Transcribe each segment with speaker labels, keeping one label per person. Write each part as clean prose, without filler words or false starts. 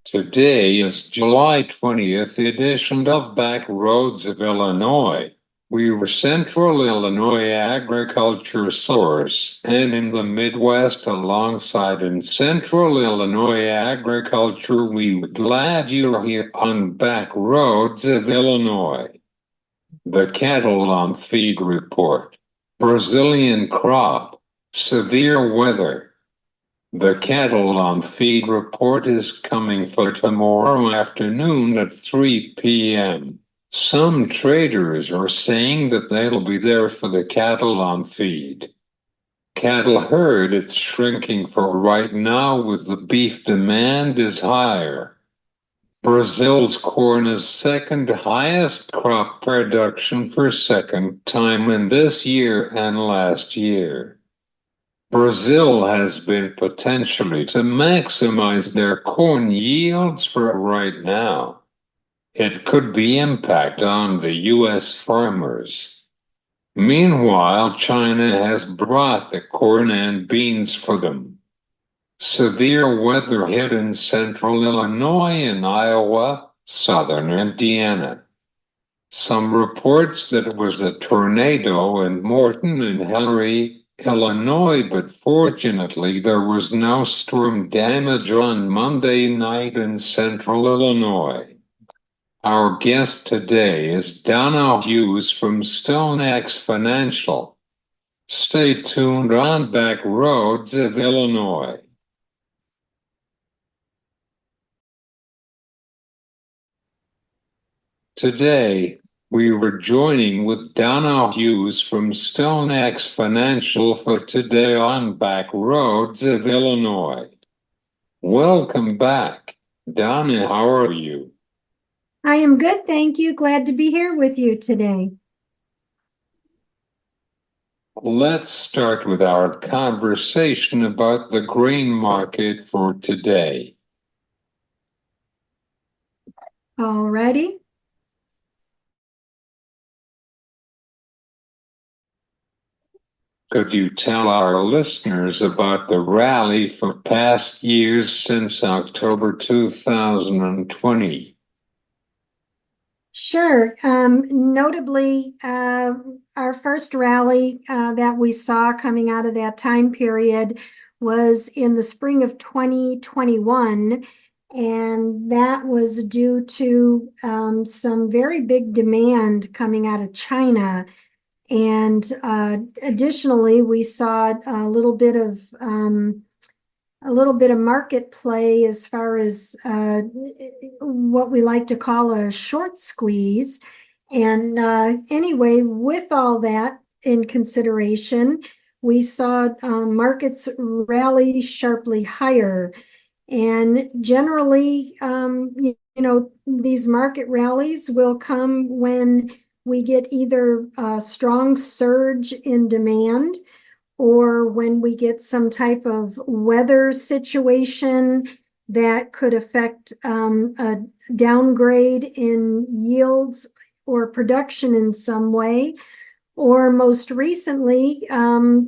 Speaker 1: Today is July 20th edition of Back Roads of Illinois. We were Central Illinois agriculture source, and in the Midwest alongside in Central Illinois agriculture, we were glad you're here on Back Roads of Illinois. The cattle on feed report, Brazilian crop, severe weather. The cattle on feed report is coming for tomorrow afternoon at 3 p.m. Some traders are saying that they'll be there for the cattle on feed. Cattle herd is shrinking for right now with the beef demand is higher. Brazil's corn is second highest crop production for second time in this year and last year. Brazil has been potentially to maximize their corn yields for right now. It could be impact on the U.S. farmers. Meanwhile, China has brought the corn and beans for them. Severe weather hit in central Illinois and Iowa, southern Indiana. Some reports that it was a tornado in Morton and Henry, Illinois, but fortunately there was no storm damage on Monday night in central Illinois. Our guest today is Donna Hughes from Stonex Financial. Stay tuned on Back Roads of Illinois. Today, we were joining with Donna Hughes from Stonex Financial for Today on Back Roads of Illinois. Welcome back. Donna, how are you?
Speaker 2: I am good, thank you. Glad to be here with you today.
Speaker 1: Let's start with our conversation about the grain market for today.
Speaker 2: Alrighty.
Speaker 1: Could you tell our listeners about the rally for past years since October 2020?
Speaker 2: Sure. Notably, our first rally that we saw coming out of that time period was in the spring of 2021, and that was due to some very big demand coming out of China. And additionally, we saw a little bit of market play as far as what we like to call a short squeeze. And anyway, with all that in consideration, we saw markets rally sharply higher. And generally, these market rallies will come when we get either a strong surge in demand or when we get some type of weather situation that could affect a downgrade in yields or production in some way. Or most recently, for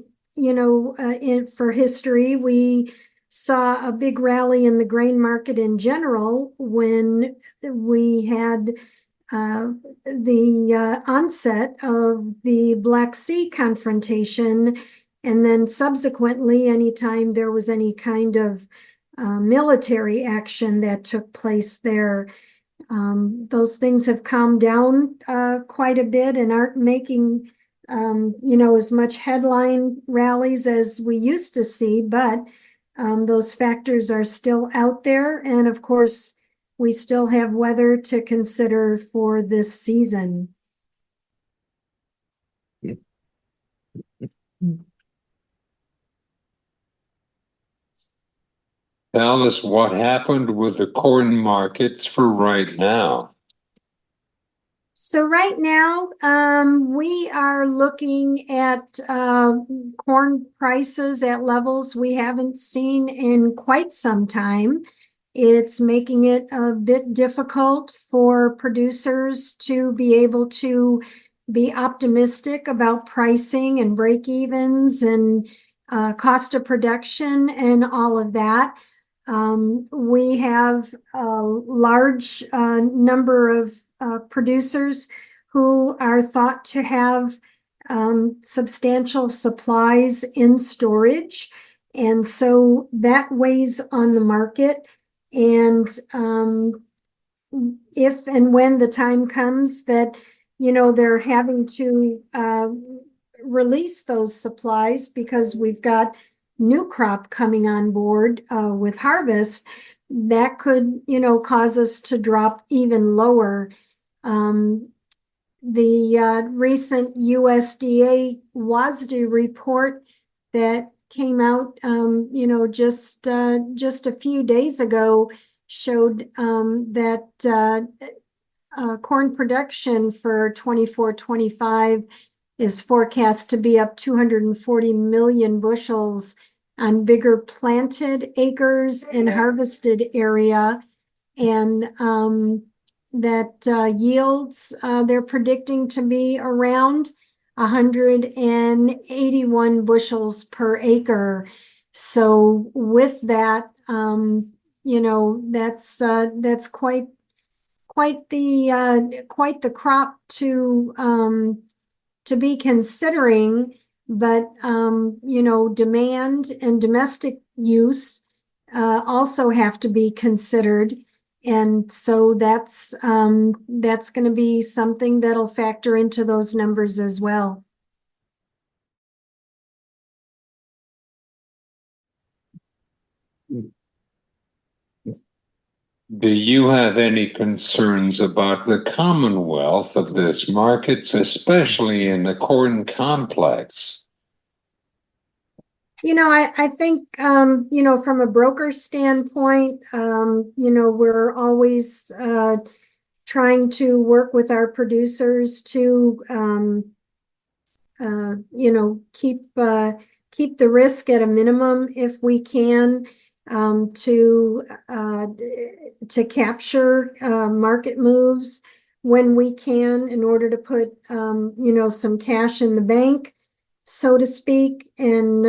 Speaker 2: history, we saw a big rally in the grain market in general when we had the onset of the Black Sea confrontation, and then subsequently, anytime there was any kind of military action that took place there. Those things have calmed down quite a bit and aren't making as much headline rallies as we used to see, but those factors are still out there. And of course, we still have weather to consider for this season.
Speaker 1: Tell us what happened with the corn markets for right now.
Speaker 2: So right now, we are looking at corn prices at levels we haven't seen in quite some time. It's making it a bit difficult for producers to be able to be optimistic about pricing and break evens and cost of production and all of that. We have a large number of producers who are thought to have substantial supplies in storage. And so that weighs on the market. And if and when the time comes that, they're having to release those supplies because we've got new crop coming on board with harvest, that could, cause us to drop even lower. The recent USDA WASDE report that came out, just a few days ago showed that corn production for 24-25 is forecast to be up 240 million bushels on bigger planted acres and harvested area. And that yields they're predicting to be around 181 bushels per acre. So with that, that's quite the crop to be considering. But demand and domestic use also have to be considered. And so that's going to be something that'll factor into those numbers as well.
Speaker 1: Do you have any concerns about the commonwealth of this market, especially in the corn complex?
Speaker 2: I think, from a broker standpoint, we're always trying to work with our producers to, keep the risk at a minimum if we can, to capture market moves when we can, in order to put, some cash in the bank, so to speak. And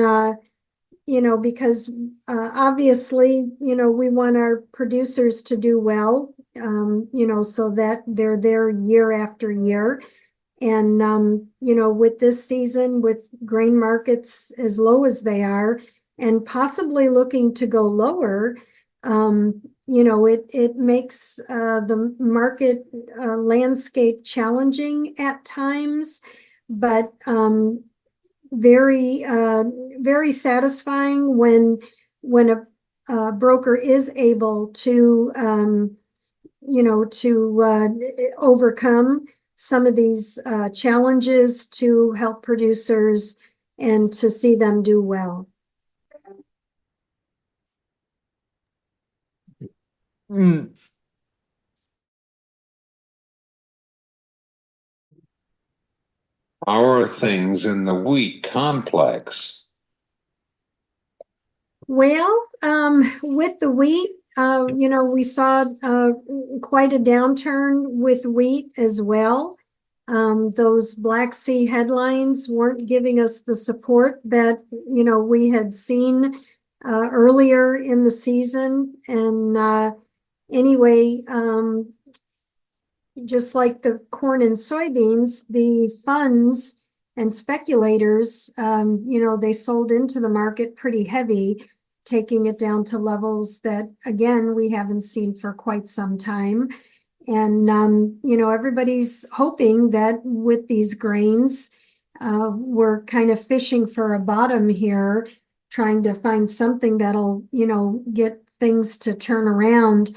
Speaker 2: because obviously, we want our producers to do well, so that they're there year after year. And, with this season, with grain markets as low as they are, and possibly looking to go lower, it makes the market landscape challenging at times, but very, very satisfying when a broker is able to, overcome some of these challenges to help producers and to see them do well.
Speaker 1: How are things in the wheat complex?
Speaker 2: Well, with the wheat, we saw quite a downturn with wheat as well. Those Black Sea headlines weren't giving us the support that, we had seen earlier in the season. And anyway, just like the corn and soybeans, the funds and speculators, they sold into the market pretty heavy, taking it down to levels that, again, we haven't seen for quite some time. And, everybody's hoping that with these grains, we're kind of fishing for a bottom here, trying to find something that'll, get things to turn around.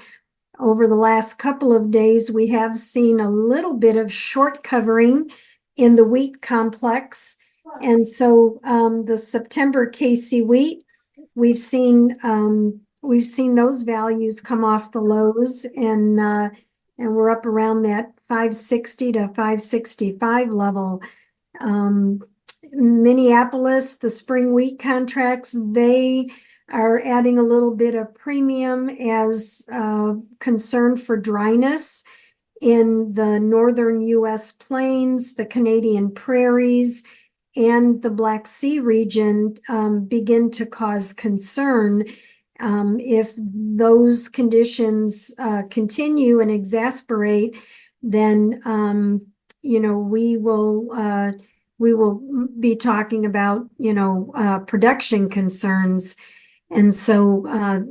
Speaker 2: Over the last couple of days, we have seen a little bit of short covering in the wheat complex. And so the September KC wheat, we've seen those values come off the lows, and we're up around that 560 to 565 level. Minneapolis, the spring wheat contracts, they are adding a little bit of premium as concern for dryness in the northern US plains, the Canadian prairies, and the Black Sea region begin to cause concern. If those conditions continue and exasperate, then we will be talking about production concerns, and so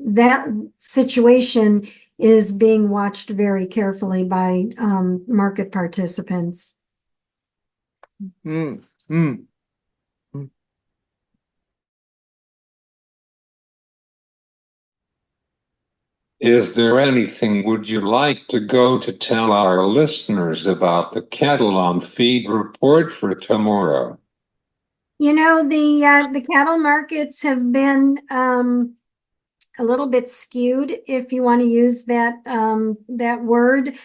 Speaker 2: that situation is being watched very carefully by market participants.
Speaker 3: Mm, mm.
Speaker 1: Is there anything would you like to go to tell our listeners about the cattle on feed report for tomorrow?
Speaker 2: The cattle markets have been a little bit skewed, if you want to use that word.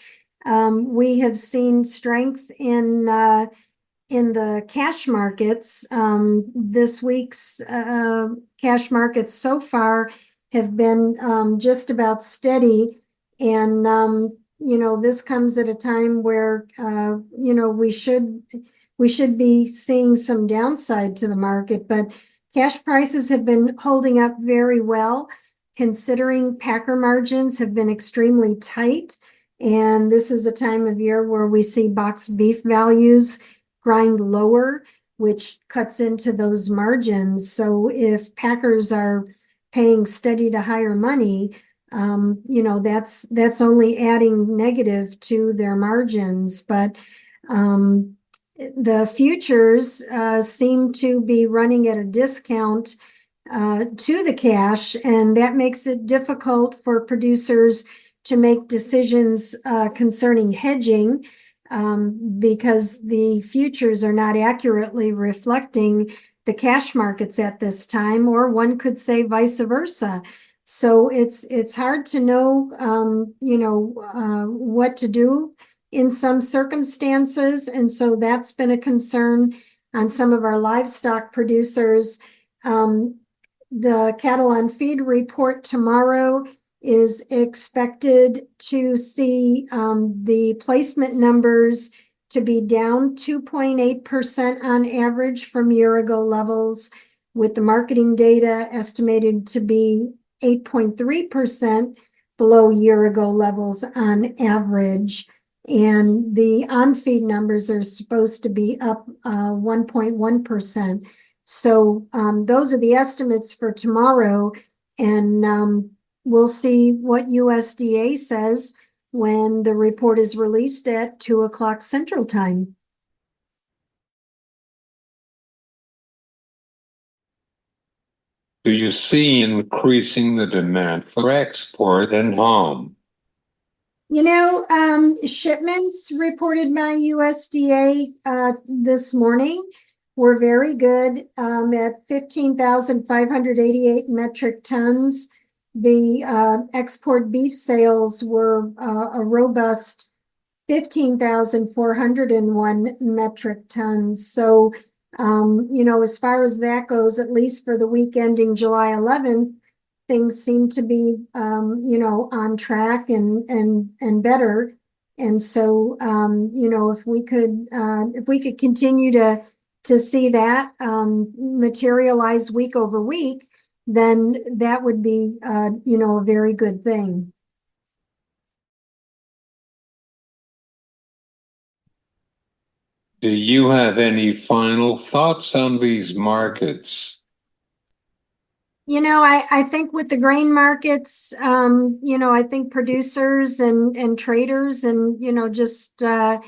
Speaker 2: We have seen strength in the cash markets. This week's cash markets so far have been just about steady. And, this comes at a time where, we should be seeing some downside to the market, but cash prices have been holding up very well, considering packer margins have been extremely tight. And this is a time of year where we see box beef values grind lower, which cuts into those margins. So if packers are paying steady to higher money, that's only adding negative to their margins. But the futures seem to be running at a discount to the cash, and that makes it difficult for producers to make decisions concerning hedging, because the futures are not accurately reflecting the cash markets at this time, or one could say vice versa. So it's hard to know, what to do in some circumstances, and so that's been a concern on some of our livestock producers. The cattle on feed report tomorrow is expected to see the placement numbers to be down 2.8% on average from year ago levels, with the marketing data estimated to be 8.3% below year ago levels on average. And the on-feed numbers are supposed to be up 1.1%. So those are the estimates for tomorrow, and we'll see what USDA says when the report is released at 2:00 Central Time.
Speaker 1: Do you see increasing the demand for export and home?
Speaker 2: Shipments reported by USDA this morning were very good, at 15,588 metric tons. The export beef sales were a robust 15,401 metric tons. So, as far as that goes, at least for the week ending July 11th, things seem to be, on track and better. And so, if we could continue to see that materialize week over week, then that would be, a very good thing.
Speaker 1: Do you have any final thoughts on these markets?
Speaker 2: I think with the grain markets, I think producers and traders and, just a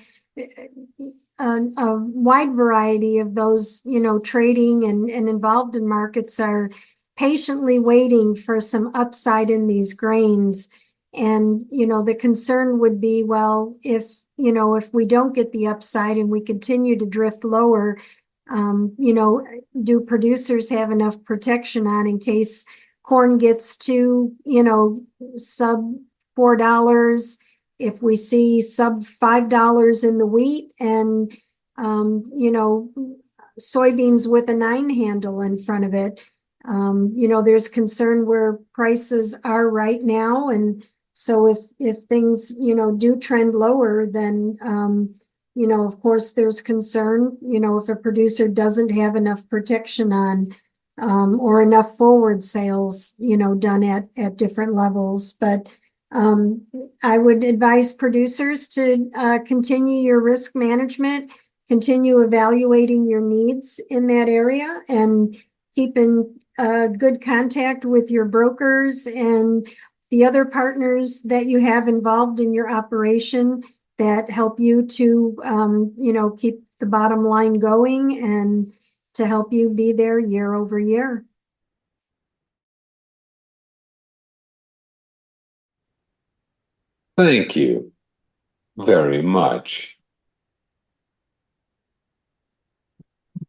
Speaker 2: wide variety of those, trading and involved in markets are patiently waiting for some upside in these grains. And, the concern would be, well, if we don't get the upside and we continue to drift lower, do producers have enough protection on in case corn gets to, sub $4, if we see sub $5 in the wheat, and, soybeans with a 9 handle in front of it. There's concern where prices are right now. And so if things, do trend lower, then, of course there's concern, if a producer doesn't have enough protection on or enough forward sales, done at different levels. But I would advise producers to continue your risk management, continue evaluating your needs in that area, and keep in good contact with your brokers and the other partners that you have involved in your operation that help you to, keep the bottom line going and to help you be there year over year.
Speaker 1: Thank you very much.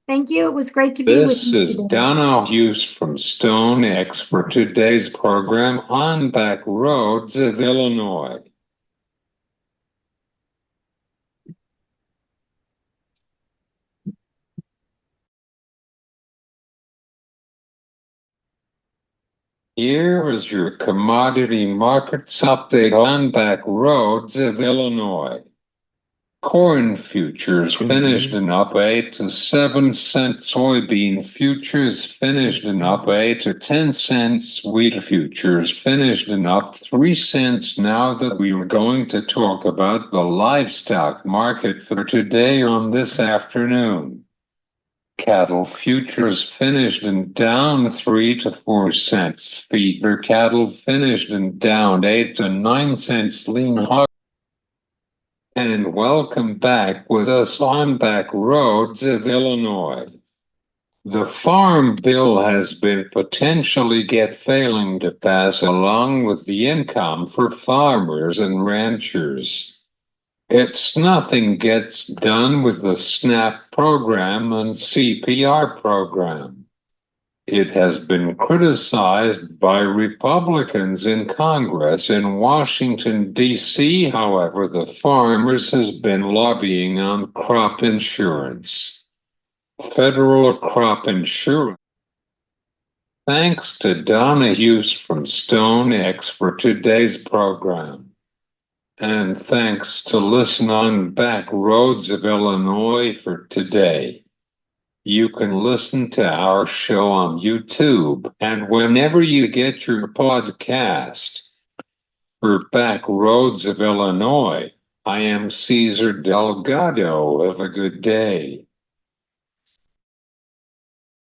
Speaker 2: Thank you. It was great to be with
Speaker 1: This
Speaker 2: you
Speaker 1: is
Speaker 2: today.
Speaker 1: Donna Hughes from Stonex for today's program on Back Roads of Illinois. Here is your commodity markets update on Back Roads of Illinois. Corn futures finished in up 8 to 7 cents. Soybean futures finished in up 8 to 10 cents. Wheat futures finished in up 3 cents. Now that we are going to talk about the livestock market for today on this afternoon. Cattle futures finished in down 3 to 4 cents. Feeder cattle finished in down 8 to 9 cents. Lean hog. And welcome back with us on Back Roads of Illinois. The Farm Bill has been potentially failing to pass along with the income for farmers and ranchers. It's nothing gets done with the SNAP program and CPR program. It has been criticized by Republicans in Congress. In Washington, D.C., however, the farmers has been lobbying on crop insurance. Federal crop insurance. Thanks to Donna Hughes from Stonex for today's program. And thanks to Listen on Back Roads of Illinois for today. You can listen to our show on YouTube and whenever you get your podcast. For Back Roads of Illinois, I am Cesar Delgado. Have a good day.